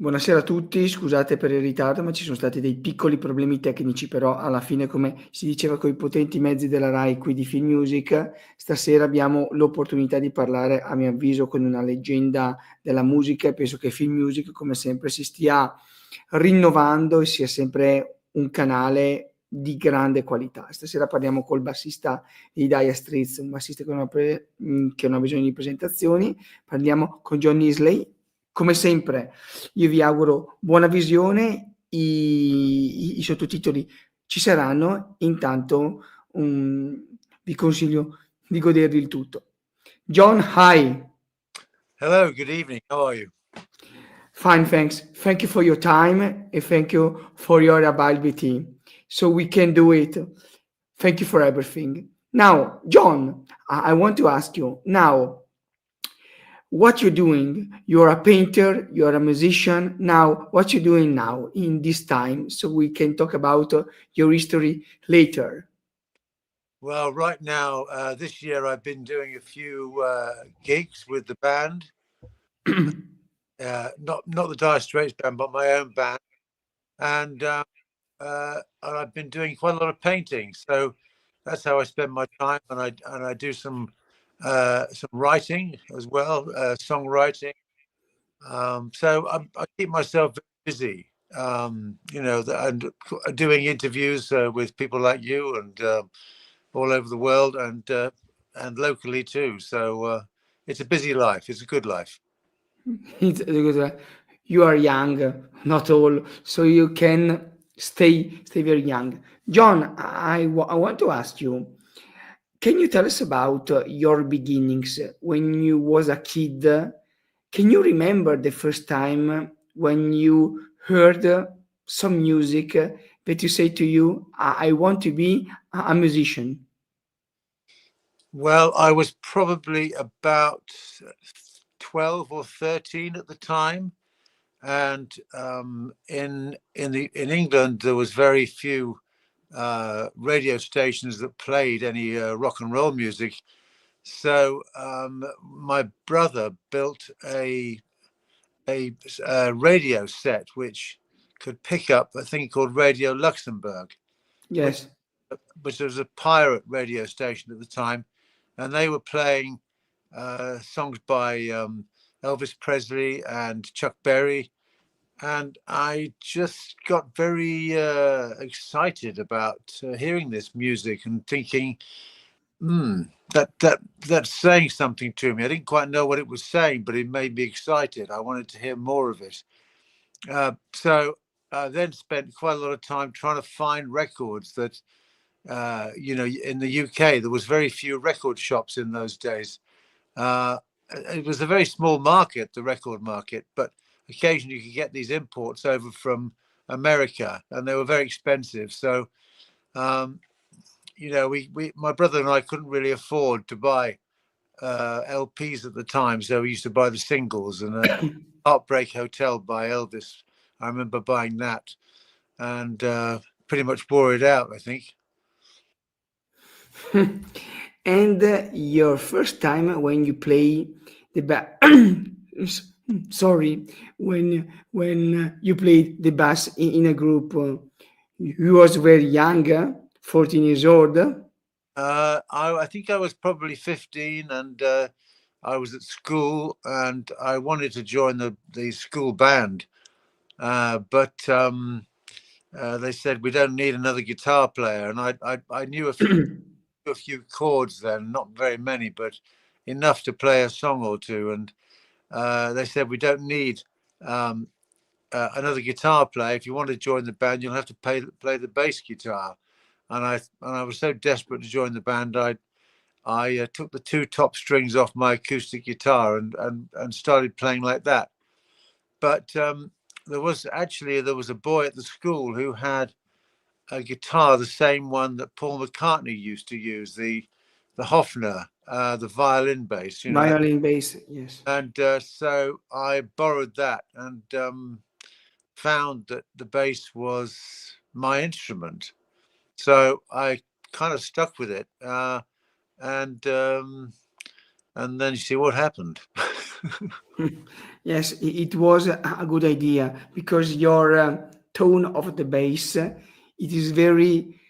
Buonasera a tutti, scusate per il ritardo, ma ci sono stati dei piccoli problemi tecnici, però alla fine, come si diceva coi potenti mezzi della Rai qui di Film Music, stasera abbiamo l'opportunità di parlare, a mio avviso, con una leggenda della musica e penso che Film Music, come sempre, si stia rinnovando e sia sempre un canale di grande qualità. Stasera parliamo col bassista di Dire Straits, un bassista che non ha bisogno di presentazioni, parliamo con John Illsley. Come sempre io vi auguro buona visione, i sottotitoli ci saranno, intanto vi consiglio di godervi il tutto. John, hi. Hello, good evening. How are you? Fine, thanks. Thank you for your time and thank you for your availability. So we can do it. Thank you for everything. Now, John, I want to ask you now, what you're doing. You're a painter, you're a musician. Now, what you're doing now in this time, so we can talk about your history later. Well, right now, this year I've been doing a few gigs with the band. Not the Dire Straits band, but my own band. And I've been doing quite a lot of painting. So that's how I spend my time. And I do some writing as well, songwriting. So I keep myself very busy. And doing interviews with people like you and all over the world and locally too. So it's a busy life. It's a good life. Because you are young, not old, so you can stay very young. John, I want to ask you, can you tell us about your beginnings when you was a kid? Can you remember the first time when you heard some music that you say to you, I want to be a musician? Well, I was probably about 12 or 13 at the time. And in England, there was very few radio stations that played any rock and roll music. So my brother built a radio set which could pick up a thing called Radio Luxembourg, Yes. which was a pirate radio station at the time, and they were playing songs by Elvis Presley and Chuck Berry. And I just got very excited about hearing this music and thinking, that's saying something to me. I didn't quite know what it was saying, but it made me excited. I wanted to hear more of it. So I then spent quite a lot of time trying to find records that, in the UK, there was very few record shops in those days. It was a very small market, the record market, but occasionally you could get these imports over from America, and they were very expensive. So, my brother and I couldn't really afford to buy LPs at the time, so we used to buy the singles. And Heartbreak Hotel by Elvis, I remember buying that, and pretty much wore it out, I think. And your first time when you play sorry, when you played the bass in a group, you was very young, 14 years old. I think I was probably 15, and I was at school, and I wanted to join the school band, but they said we don't need another guitar player, and I knew a few chords then, not very many, but enough to play a song or two. And they said we don't need another guitar player. If you want to join the band, you'll have to play the bass guitar. And I was so desperate to join the band, I took the two top strings off my acoustic guitar and started playing like that. But there was a boy at the school who had a guitar, the same one that Paul McCartney used to use, the Hofner, the violin bass, Violin bass, yes. And so I borrowed that and found that the bass was my instrument. So I kind of stuck with it. And and then you see what happened. Yes, it was a good idea because your tone of the bass, it is very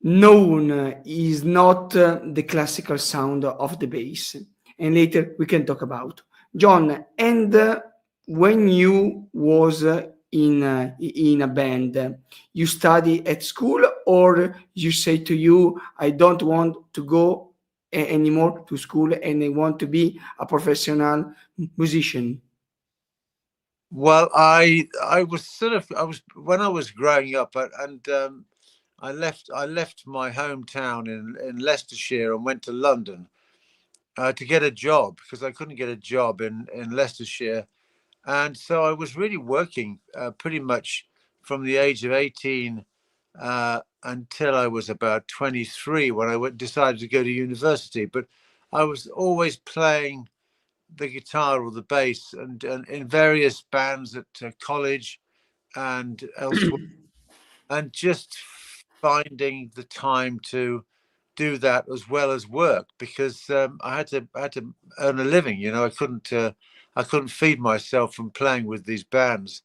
known, is not the classical sound of the bass. And later we can talk about. John, and when you was in a band, you study at school or you say to you, I don't want to go anymore to school and I want to be a professional musician? Well, I was sort of I was when I was growing up, and I left my hometown in Leicestershire and went to London to get a job because I couldn't get a job in Leicestershire, and so I was really working pretty much from the age of 18 until I was about 23 when decided to go to university. But I was always playing the guitar or the bass, and in various bands at college and elsewhere, and just finding the time to do that as well as work because I had to earn a living. You know, I couldn't feed myself from playing with these bands,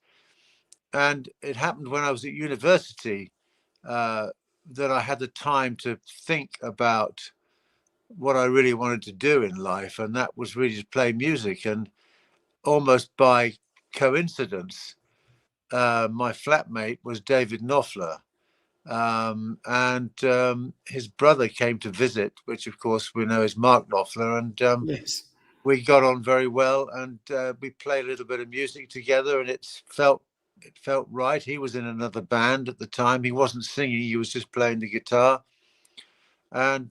and it happened when I was at university that I had the time to think about what I really wanted to do in life, and that was really to play music. And almost by coincidence, my flatmate was David Knopfler, and his brother came to visit, which of course we know is Mark Knopfler, and Yes. we got on very well, and we played a little bit of music together, and it felt right. He was in another band at the time. He wasn't singing; he was just playing the guitar, and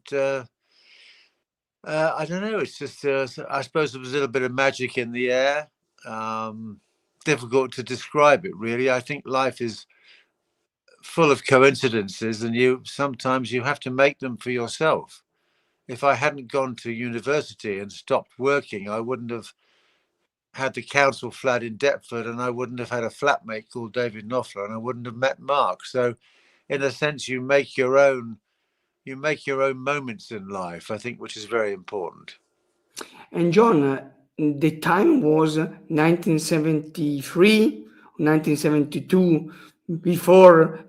I don't know. It's just I suppose there was a little bit of magic in the air. Um, Difficult to describe it, really. I think life is full of coincidences, and sometimes you have to make them for yourself. If I hadn't gone to university and stopped working, I wouldn't have had the council flat in Deptford, and I wouldn't have had a flatmate called David Knopfler, and I wouldn't have met Mark. So, in a sense, you make your own moments in life, I think, which is very important. And John, the time was 1973, 1972, before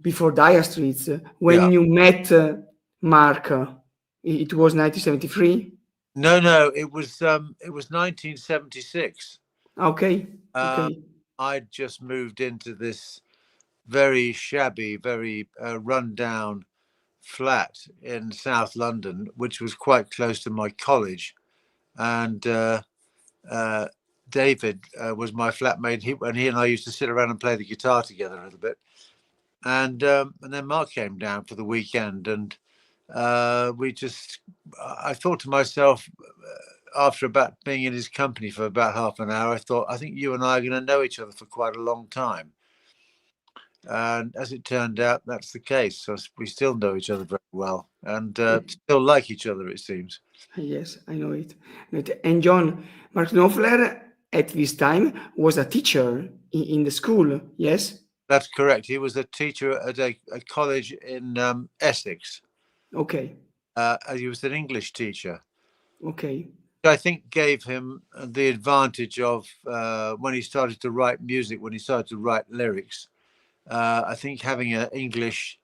before Dire Straits. Yeah. When you met Mark, it was 1973. No, it was 1976. Okay, Uh, okay, I'd just moved into this very shabby, very run down flat in South London, which was quite close to my college. And uh, David was my flatmate. He and I used to sit around and play the guitar together a little bit. And then Mark came down for the weekend, and we just. I thought to myself, after about being in his company for about half an hour, I thought, I think you and I are going to know each other for quite a long time. And as it turned out, that's the case. So we still know each other very well, and still like each other, it seems. yes, I know it. And John, Mark Knopfler at this time was a teacher in the school. Yes. That's correct. He was a teacher at a college in Essex. Okay. He was an English teacher. Okay. I think gave him the advantage of when he started to write music, when he started to write lyrics. I think having an English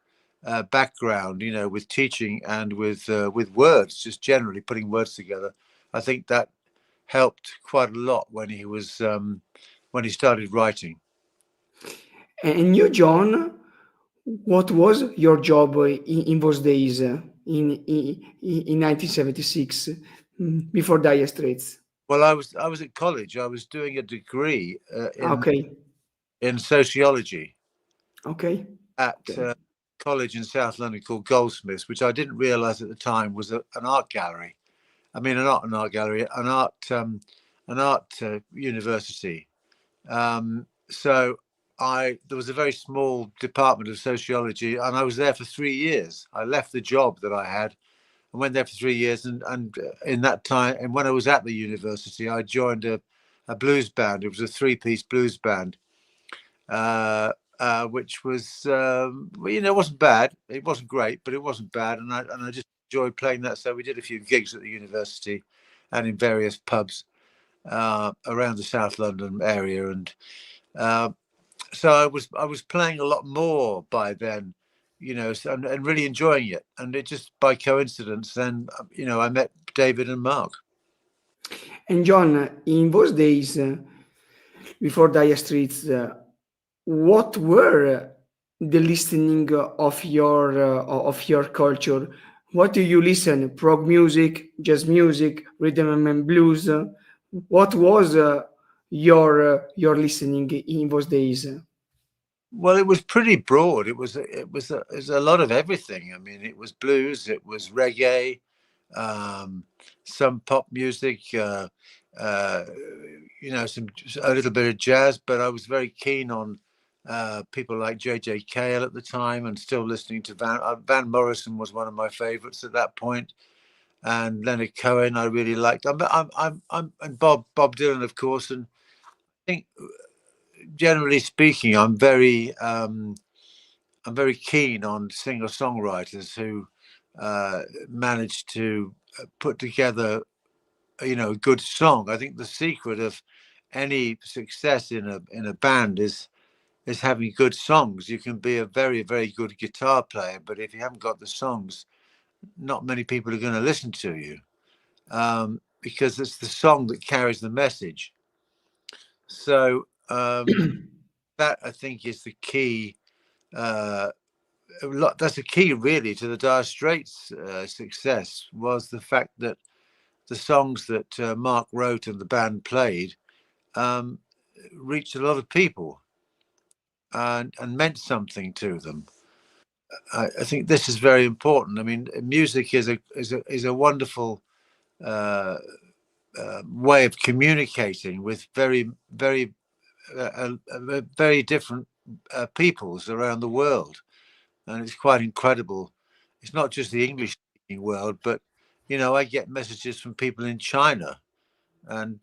background, you know, with teaching and with words, just generally putting words together, I think that helped quite a lot when he started writing. And you, John, what was your job in those days in 1976 before Dire Straits? Well, I was at college. I was doing a degree Okay, in sociology okay, at okay, college in South London called Goldsmiths, which I didn't realise at the time was an art gallery. I mean, an art gallery, an art university. So there was a very small department of sociology, and I was there for 3 years. I left the job that I had and went there for 3 years, and in that time, and when I was at the university, I joined a blues band. It was a three-piece blues band, which was, well, you know, it wasn't bad. It wasn't great, but it wasn't bad, and I just enjoyed playing that. So we did a few gigs at the university and in various pubs around the South London area, and so I was playing a lot more by then, you know, and really enjoying it. And it just by coincidence, then you know, I met David and Mark. And John, in those days, before Dire Straits, what were the listening of your culture? What do you listen? Prog music, jazz music, rhythm and blues? What was your listening in those days? Well, it was pretty broad. It was a lot of everything. I mean, it was blues, it was reggae, some pop music, you know, a little bit of jazz. But I was very keen on people like J.J. Cale at the time, and still listening to Van Morrison was one of my favorites at that point, and Leonard Cohen I really liked. And Bob Dylan, of course, and I think generally speaking, I'm very keen on singer-songwriters who manage to put together, you know, a good song. I think the secret of any success in a band is having good songs. You can be a very, very good guitar player, but if you haven't got the songs, not many people are going to listen to you, because it's the song that carries the message. So that, I think, is the key. That's a key, really, to the Dire Straits' success, was the fact that the songs that Mark wrote and the band played reached a lot of people and meant something to them. I think this is very important. I mean, music is a wonderful way of communicating with very different peoples around the world, and it's quite incredible. It's not just the English speaking world, but you know, I get messages from people in China and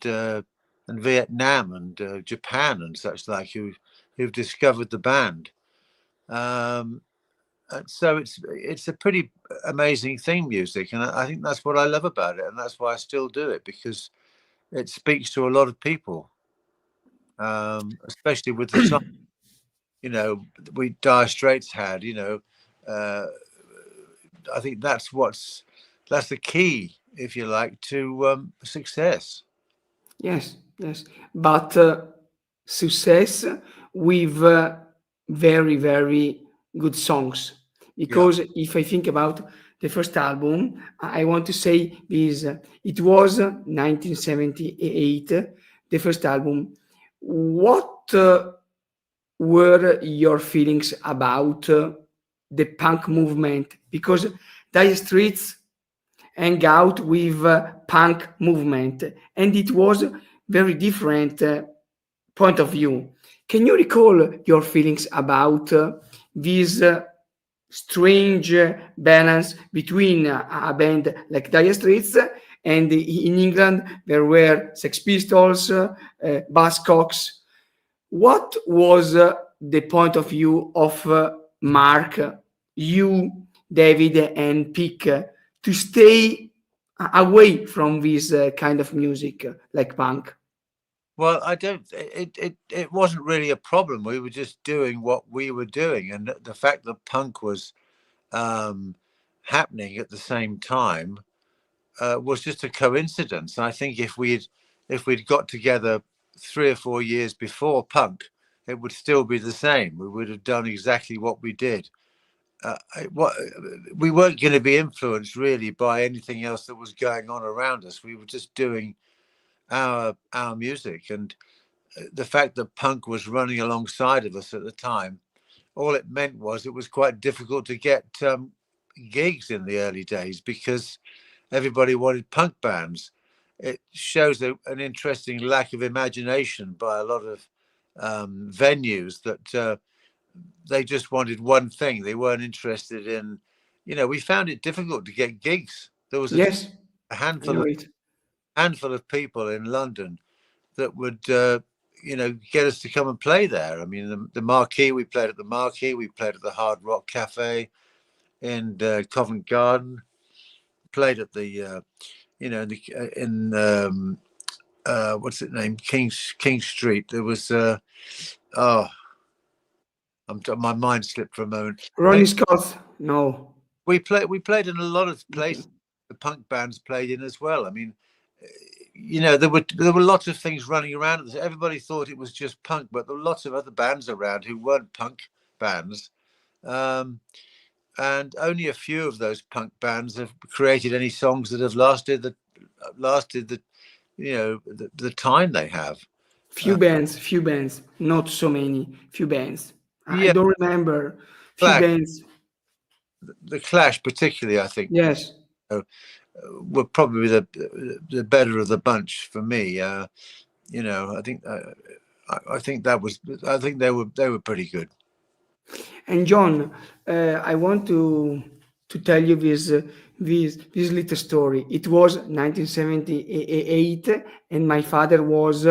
Vietnam and Japan and such like who've discovered the band. And so it's a pretty amazing thing, music, and I think that's what I love about it, and that's why I still do it, because it speaks to a lot of people, especially with the song. You know, we Dire Straits had, you know, I think that's the key, if you like, to success. Yes, yes. But success with very, very good songs. Yeah. Because if I think about the first album, I want to say this, it was 1978, the first album. What were your feelings about the punk movement? Because Dire Straits hang out with punk movement, and it was very different point of view. Can you recall your feelings about this strange balance between a band like Dire Straits, and in England there were Sex Pistols, Buzzcocks? What was the point of view of Mark, you, David, and Pick to stay away from this kind of music like punk? Well, I don't. It wasn't really a problem. We were just doing what we were doing, and the fact that punk was um, happening at the same time was just a coincidence. I think if we'd got together 3 or 4 years before punk, it would still be the same. We would have done exactly what we did. We weren't going to be influenced really by anything else that was going on around us. We were just doing our music, and the fact that punk was running alongside of us at the time, all it meant was it was quite difficult to get gigs in the early days because everybody wanted punk bands. It shows an interesting lack of imagination by a lot of venues that they just wanted one thing. They weren't interested in, you know, we found it difficult to get gigs. There was Yes, a I know it. handful of people in London that would, you know, get us to come and play there. I mean, the Marquee, we played at the Marquee, we played at the Hard Rock Cafe in Covent Garden. played at the what's it named, King Street. There was my mind slipped for a moment. Ronnie Scott, no. We played in a lot of places the punk bands played in as well. I mean, there were lots of things running around. Everybody thought it was just punk, but there were lots of other bands around who weren't punk bands. And only a few of those punk bands have created any songs that have lasted the time they have. Few bands, not so many. Few bands. I Yeah. don't remember. Few Clash. bands. The Clash, particularly, I think. Yes. Were probably the better of the bunch for me. I think they were pretty good. And John, I want to tell you this little story. It was 1978, and my father was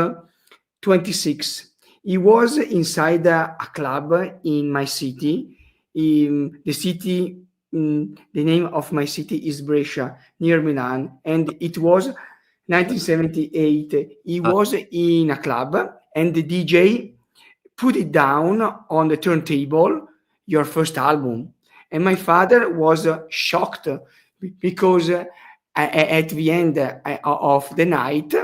26. He was inside a club in my city. The city, the name of my city is Brescia, near Milan, and it was 1978. He was in a club, and the DJ put it down on the turntable, your first album. And my father was shocked because at the end of the night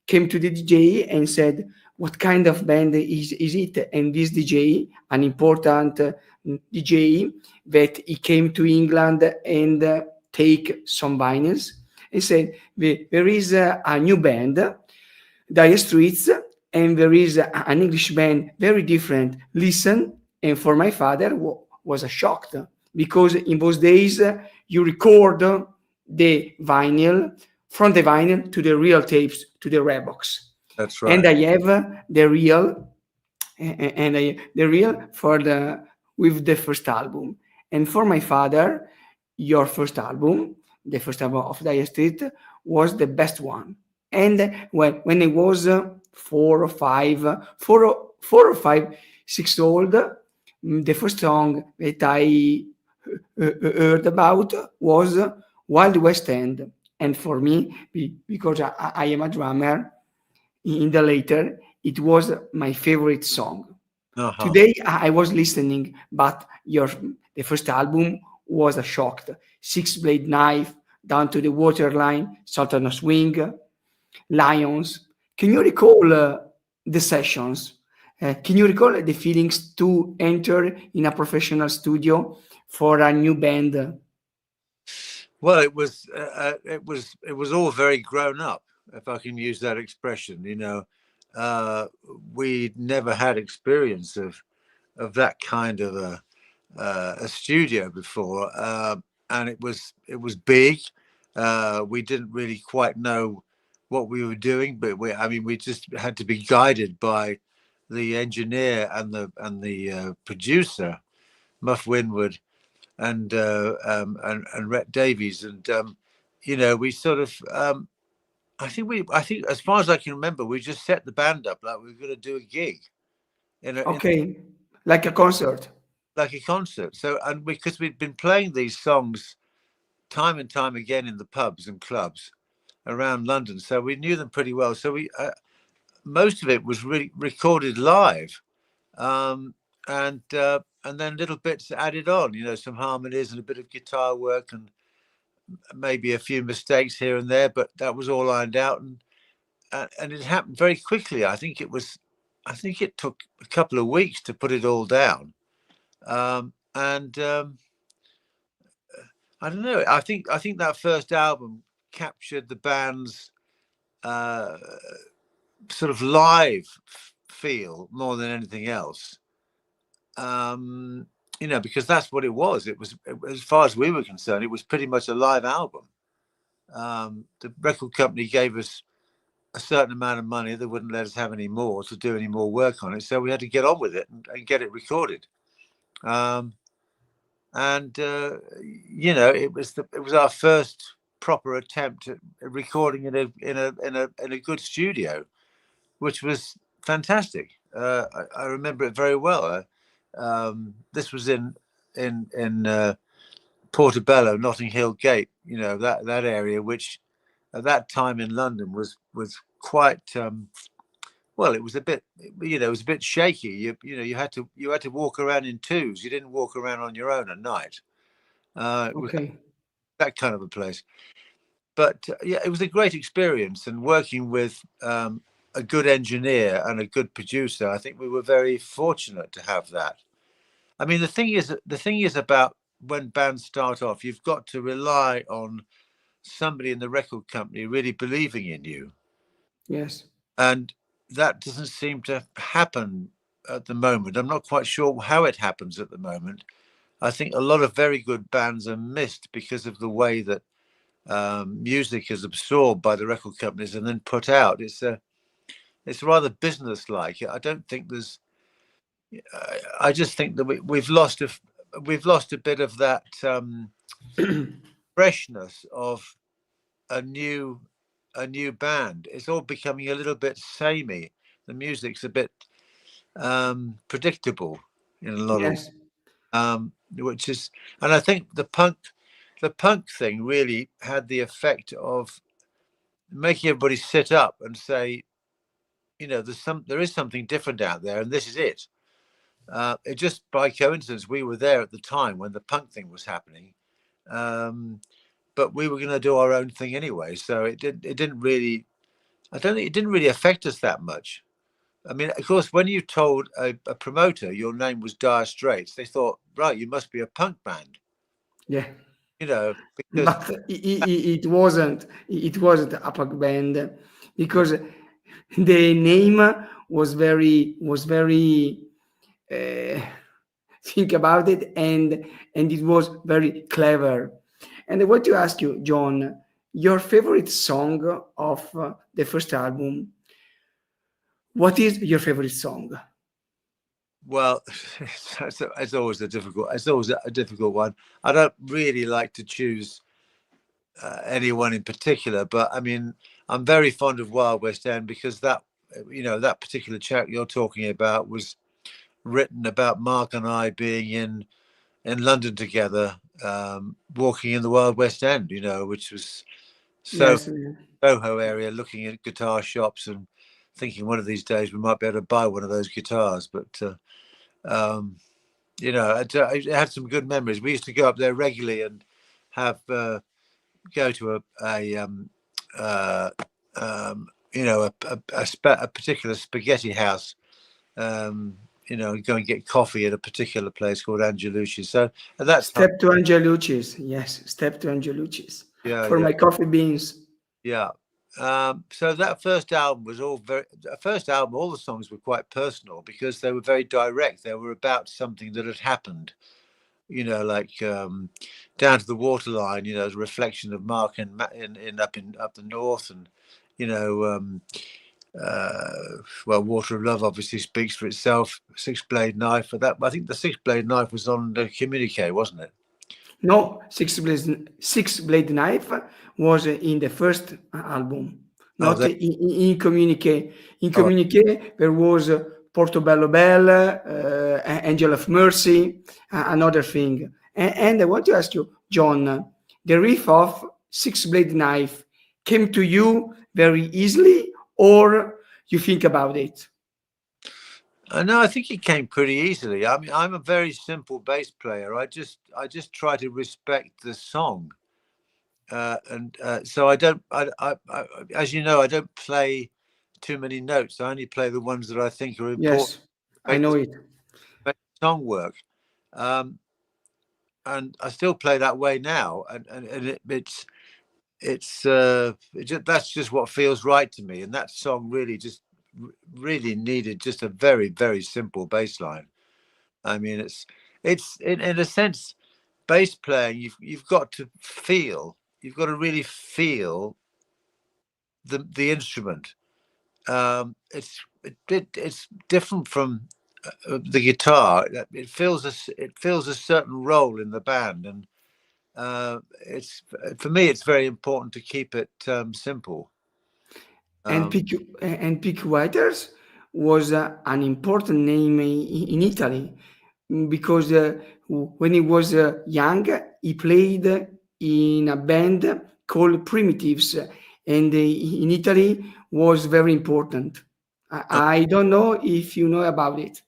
came to the DJ and said, what kind of band is it? And this DJ, an important DJ, that he came to England and take some vinyls, and said, there is a new band, Dire Straits, and there is an English band, very different. Listen. And for my father, was a shock, because in those days, you record the vinyl, from the vinyl to the real tapes, to the Reeboks. That's right. And I have the real, with the first album. And for my father, your first album, the first album of Dire Straits, was the best one. And when I was 4 or 5, 6 old, the first song that I heard about was Wild West End. And for me, because I am a drummer, in the later, it was my favorite song. Uh-huh. Today I was listening, but the first album was a shock. 6-Blade Knife, Down to the Waterline, Sultan of Swing, Lions. Can you recall the sessions? Can you recall the feelings to enter in a professional studio for a new band? Well, it was all very grown up, if I can use that expression. We never had experience of that kind of a studio before, and it was big. We didn't really quite know what we were doing, but we just had to be guided by the engineer and the producer, Muff Winwood, and Rhett Davies, and we sort of I think as far as I can remember, we just set the band up like we were going to do a gig. Like a concert. Like a concert. So, and because we'd been playing these songs time and time again in the pubs and clubs around London, so we knew them pretty well. So we most of it was really recorded live, and then little bits added on, some harmonies and a bit of guitar work and maybe a few mistakes here and there, but that was all ironed out, and it happened very quickly. I think it took a couple of weeks to put it all down, and I don't know. I think that first album captured the band's sort of live feel more than anything else. Because that's what it was. It was, as far as we were concerned, it was pretty much a live album. The record company gave us a certain amount of money. They wouldn't let us have any more to do any more work on it, so we had to get on with it and get it recorded. It was our first proper attempt at recording in a good studio, which was fantastic. I remember it very well. This was in Portobello, Notting Hill Gate, you know, that area, which at that time in London was quite well, it was a bit, you know, it was a bit shaky. You know, you had to walk around in twos. You didn't walk around on your own at night. It was Okay. that kind of a place. But yeah, it was a great experience, and working with a good engineer and a good producer. I think we were very fortunate to have that. I mean, the thing is about when bands start off, you've got to rely on somebody in the record company really believing in you. Yes. And that doesn't seem to happen at the moment. I'm not quite sure how it happens at the moment. I think a lot of very good bands are missed because of the way that music is absorbed by the record companies and then put out. It's rather business-like. I don't think there's. I just think that we've lost a bit of that freshness of a new band. It's all becoming a little bit samey. The music's a bit predictable in a lot Yes. of which is, and I think the punk thing really had the effect of making everybody sit up and say, you know, there is something different out there, and this is it. It just by coincidence we were there at the time when the punk thing was happening, but we were going to do our own thing anyway. So it didn't really. I don't think it didn't really affect us that much. I mean, of course, when you told a promoter your name was Dire Straits, they thought, right, you must be a punk band. Yeah. You know, because But it wasn't a punk band, because the name was very think about it, and it was very clever. And I want to ask you, John, your favorite song of the first album. What is your favorite song? well, it's always a difficult one. I don't really like to choose anyone in particular, but I mean, I'm very fond of Wild West End because that, you know, that particular track you're talking about was written about Mark and I being in London together, walking in the Wild West End, you know, which was Yes. Soho area, looking at guitar shops and thinking one of these days we might be able to buy one of those guitars. But you know, it had some good memories. We used to go up there regularly and have go to you know, a particular spaghetti house. You know, go and get coffee at a particular place called Angelucci's. So that's Step to Angelucci's. Yes, step to Angelucci's. yeah, For my coffee beans. yeah. So that first album was all all the songs were quite personal because they were very direct. They were about something that had happened, you know, like Down to the Waterline, you know, the reflection of Mark in up the north, and you know, well, Water of Love obviously speaks for itself. Six Blade Knife, but that I think the Six Blade Knife was on the communique, wasn't it? No, Six Blade Knife was in the first album, Oh, not in Communique. In oh, Communique, there was Portobello Bell, Angel of Mercy, another thing. And I want to ask you, John, the riff of Six Blade Knife came to you very easily, or you think about it? no, I think it came pretty easily. I mean, I'm a very simple bass player. I just try to respect the song, and so I don't. As you know, I don't play too many notes. I only play the ones that I think are important. Yes, I know it. Make the song work, and I still play that way now. And that's just what feels right to me. And that song really needed just a very, very simple bass line. I mean, it's in a sense, bass playing. You've got to really feel the instrument. It's different from the guitar. It fills a certain role in the band, and it's for me. It's very important to keep it simple. And Pick Writers was an important name in Italy. because when he was young, he played in a band called Primitives, and in Italy was very important. I don't know if you know about it.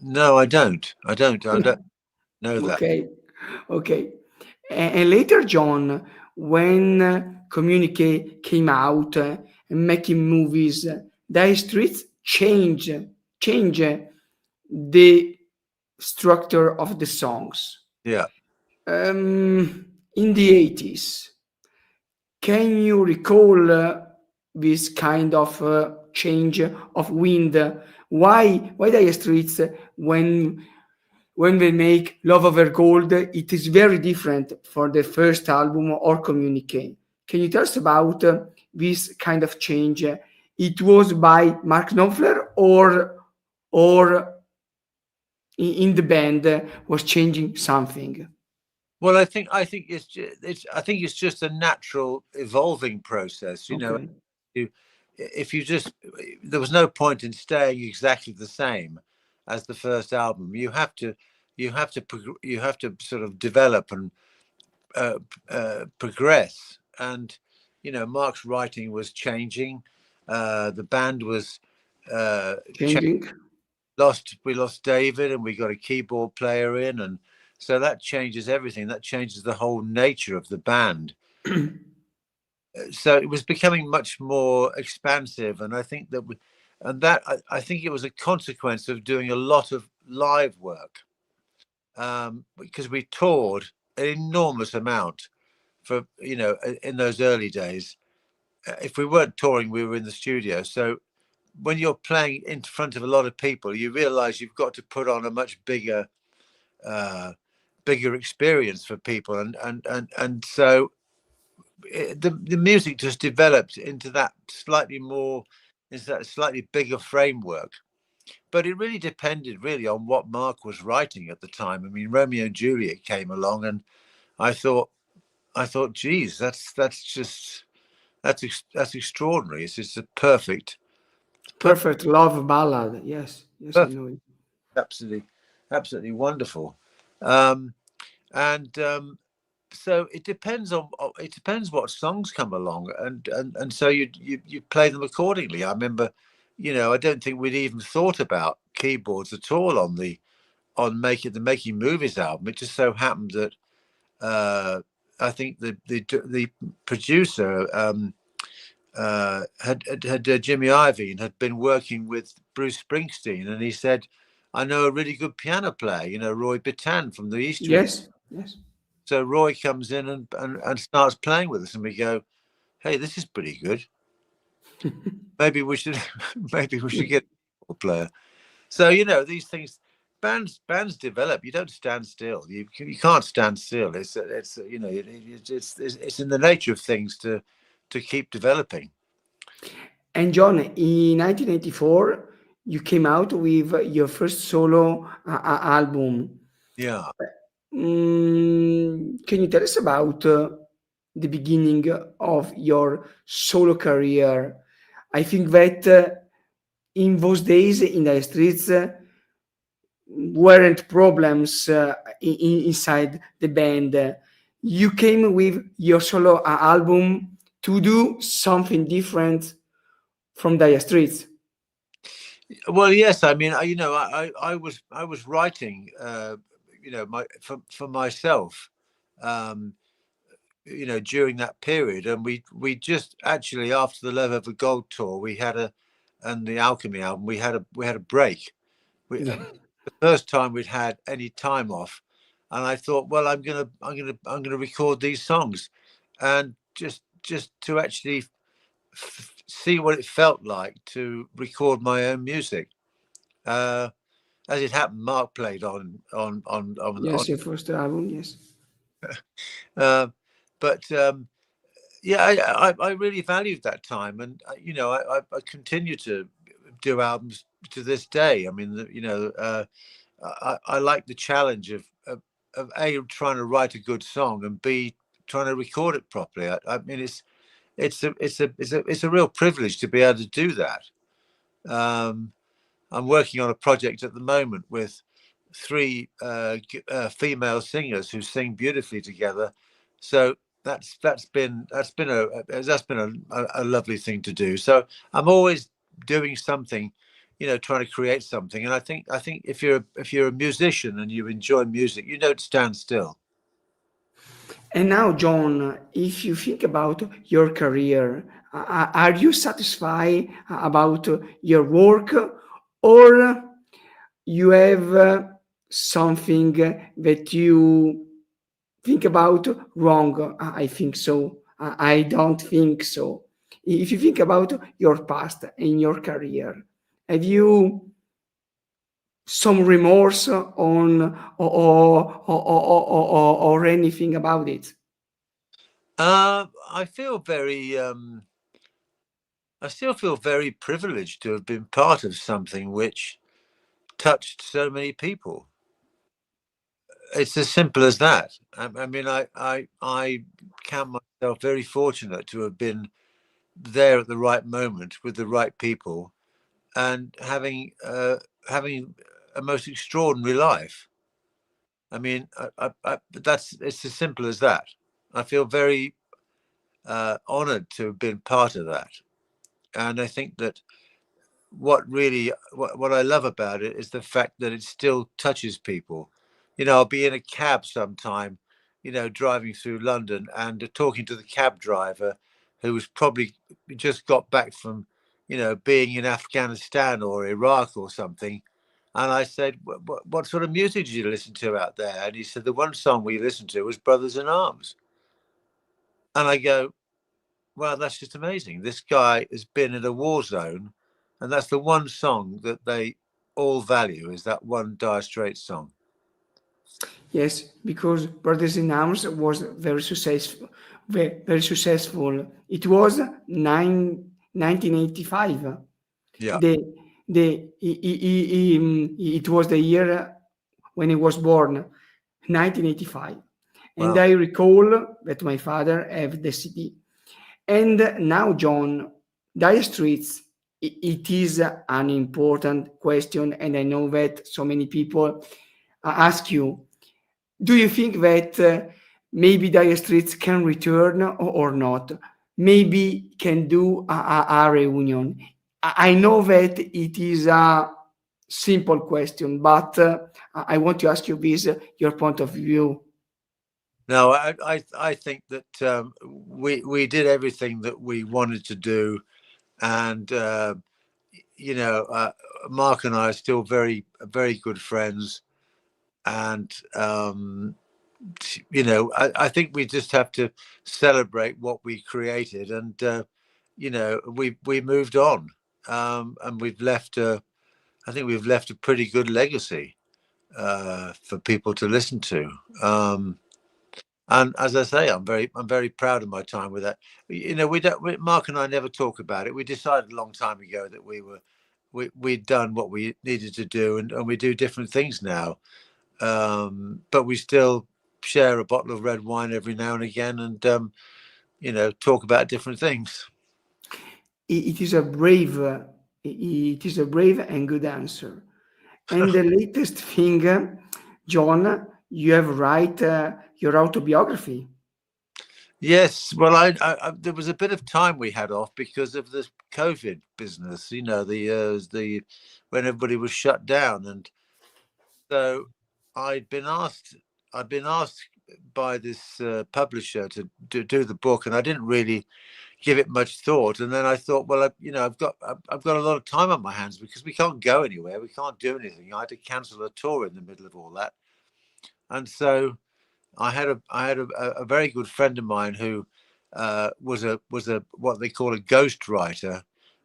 No, I don't. I don't know that. Okay, okay. And later, John, when Communicate came out and making movies, Dire Straits change the structure of the songs. Yeah. In the 80s, can you recall this kind of change of wind? Why Dire Straits, when they make Love Over Gold, it is very different for the first album or Communicate. Can you tell us about this kind of change? It was by Mark Knopfler, or in the band was changing something? Well, I think it's just a natural evolving process. Okay, You, if you just there was no point in staying exactly the same as the first album. You have to sort of develop and progress. And Mark's writing was changing. The band was changing. changing. We lost David, and we got a keyboard player in, and so that changes everything. That changes the whole nature of the band. So it was becoming much more expansive, and I think I think it was a consequence of doing a lot of live work, because we toured an enormous amount for in those early days. If we weren't touring, we were in the studio. So when you're playing in front of a lot of people, you realize you've got to put on a much bigger experience for people, and so the music just developed into that slightly bigger framework. But it really depended on what Mark was writing at the time. I mean, Romeo and Juliet came along, and I thought, geez, that's extraordinary. It's just a perfect, Perfect love ballad. Yes, yes, I perfect, know it. absolutely wonderful. Um, and So it depends what songs come along, and so you play them accordingly. I remember, I don't think we'd even thought about keyboards at all on Making Movies album. It just so happened that I think the producer had Jimmy Iovine had been working with Bruce Springsteen, and he said, "I know a really good piano player, Roy Bittan from the East Street." Yes, yes. So Roy comes in and starts playing with us, and we go, "Hey, this is pretty good. Maybe we should maybe we should get a player." So these things, bands develop. You don't stand still. You can't stand still. It's in the nature of things to keep developing. And John, in 1984, you came out with your first solo album. Yeah. Can you tell us about the beginning of your solo career? I think that in those days in the streets weren't problems inside the band. You came with your solo album to do something different from Dire Straits. Well, yes. I mean, I was writing, for myself, um, during that period, and we just actually, after the Love Over Gold tour, and the Alchemy album, we had a break. Yeah. The first time we'd had any time off, and I thought, well, I'm gonna record these songs, and just to actually see what it felt like to record my own music. Uh, as it happened, Mark played on Yes, your first album, yes. uh, but yeah, I really valued that time, and I continue to do albums to this day. I mean, I like the challenge of A, trying to write a good song, and B, trying to record it properly. I mean, it's a real privilege to be able to do that. Um, I'm working on a project at the moment with three female singers who sing beautifully together. So that's been a lovely thing to do. So I'm always doing something, trying to create something. And I think if you're a musician and you enjoy music, you don't stand still. And now, John, if you think about your career, are you satisfied about your work, or you have something that you think about wrong? I think so. I don't think so. If you think about your past and your career, have you some remorse on or anything about it? I feel very. I still feel very privileged to have been part of something which touched so many people. It's as simple as that. I mean, I count myself very fortunate to have been there at the right moment with the right people, and having a most extraordinary life. I mean, it's as simple as that. I feel very honoured to have been part of that, and I think that what I love about it is the fact that it still touches people. I'll be in a cab sometime, driving through London and talking to the cab driver who was probably just got back from, being in Afghanistan or Iraq or something. And I said, what sort of music did you listen to out there? And he said, the one song we listened to was Brothers in Arms. And I go, well, that's just amazing. This guy has been in a war zone, and that's the one song that they all value, is that one Dire Straits song. Yes, because Brothers in Arms was very successful. Very successful. It was 1985. Yeah. It was the year when he was born, 1985. And Wow. I recall that my father have the CD. And now, John, Dire Straits, it is an important question, and I know that so many people ask you, do you think that maybe Dire Straits can return or not? Maybe can do a reunion. I know that it is a simple question, but I want to ask you this, your point of view. No, I think that we did everything that we wanted to do, and Mark and I are still very good friends, and I think we just have to celebrate what we created, and we moved on, and I think we've left a pretty good legacy for people to listen to. And as I say, I'm very proud of my time with that. Mark and I never talk about it. We decided a long time ago that we'd done what we needed to do, and we do different things now. But we still share a bottle of red wine every now and again, and talk about different things. It is a brave and good answer. And the latest thing, John, you have write your autobiography. Yes, well, there was a bit of time we had off because of the COVID business. The when everybody was shut down, and so I'd been asked by this publisher to do the book, and I didn't really give it much thought. And then I thought, well, I've got a lot of time on my hands because we can't go anywhere, we can't do anything. I had to cancel a tour in the middle of all that, and so I had a very good friend of mine who was a what they call a ghost writer,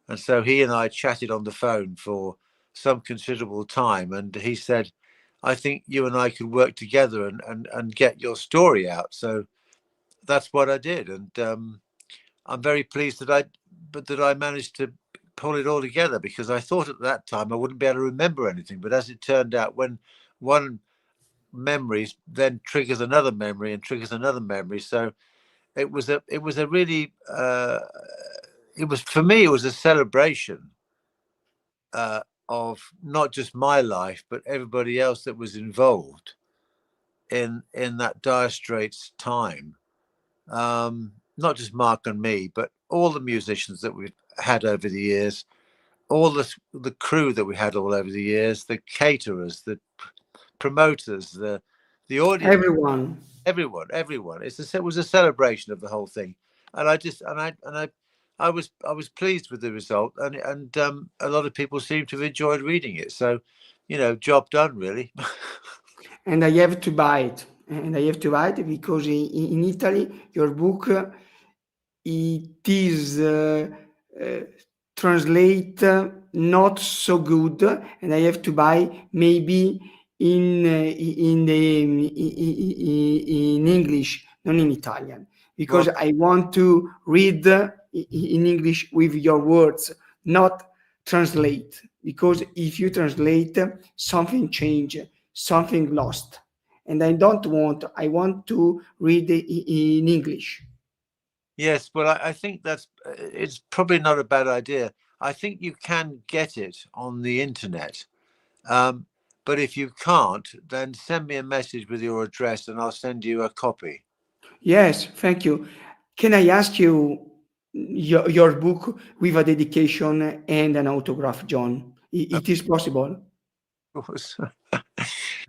and so he and I chatted on the phone for some considerable time, and he said, I think you and I could work together and get your story out. So that's what I did, and I'm very pleased that I managed to pull it all together, because I thought at that time I wouldn't be able to remember anything, but as it turned out, when one memory then triggers another memory and triggers another memory, so it was a really for me it was a celebration not just my life, but everybody else that was involved in that Dire Straits time. Not just Mark and me, but all the musicians that we've had over the years, all the crew that we had all over the years, the caterers, the promoters, the audience, everyone. It was a celebration of the whole thing, and I was pleased with the result, and a lot of people seem to have enjoyed reading it. So, job done, really. And I have to buy it. Because in Italy, your book, it is translate not so good, and I have to buy maybe in English, not in Italian, because I want to read in English with your words, not translate. Because if you translate, something change, something lost, and I don't want. I want to read in English. Yes, well, I think it's probably not a bad idea. I think you can get it on the internet. But if you can't, then send me a message with your address and I'll send you a copy. Yes, thank you. Can I ask you your book with a dedication and an autograph, John? It is possible. Of course.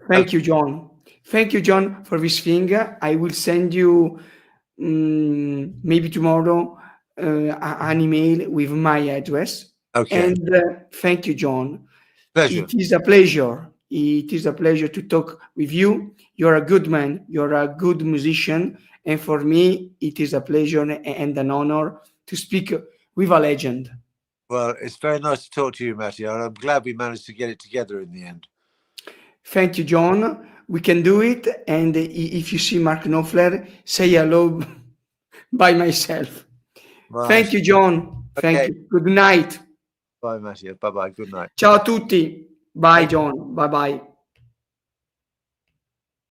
Thank you, John. Thank you, John, for this thing. I will send you maybe tomorrow an email with my address. Okay. And thank you, John. Pleasure. It is a pleasure. It is a pleasure to talk with you. You're a good man. You're a good musician. And for me, it is a pleasure and an honor to speak with a legend. Well, it's very nice to talk to you, Matteo, and I'm glad we managed to get it together in the end. Thank you, John. We can do it. And if you see Mark Knopfler, say hello by myself. Bye. Thank you, John. Thank you. Good night. Bye, Matteo. Bye-bye. Good night. Ciao a tutti. Bye, John. Bye-bye.